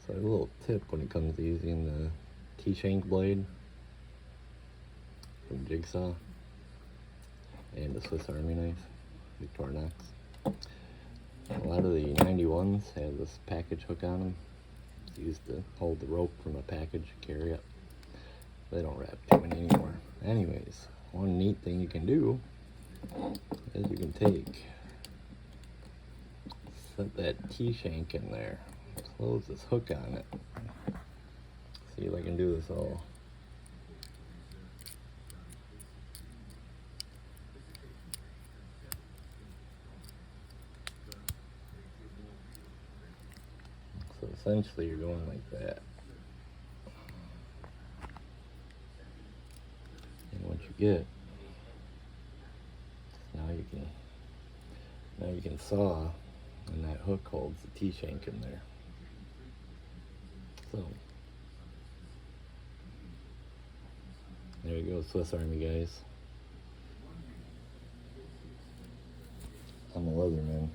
So a little tip when it comes to using the t-shank blade from Jigsaw and the Swiss Army knife, Victornox. A lot of the 91s have this package hook on them. It's used to hold the rope from a package, carry it. They don't wrap too many anymore. Anyways, one neat thing you can do is you can set that t-shank in there, close this hook on it. See if I can do this all. So essentially you're going like that. And what you get, now you can saw, and that hook holds the t-shank in there. So there you go, Swiss Army guys. I'm a Leatherman.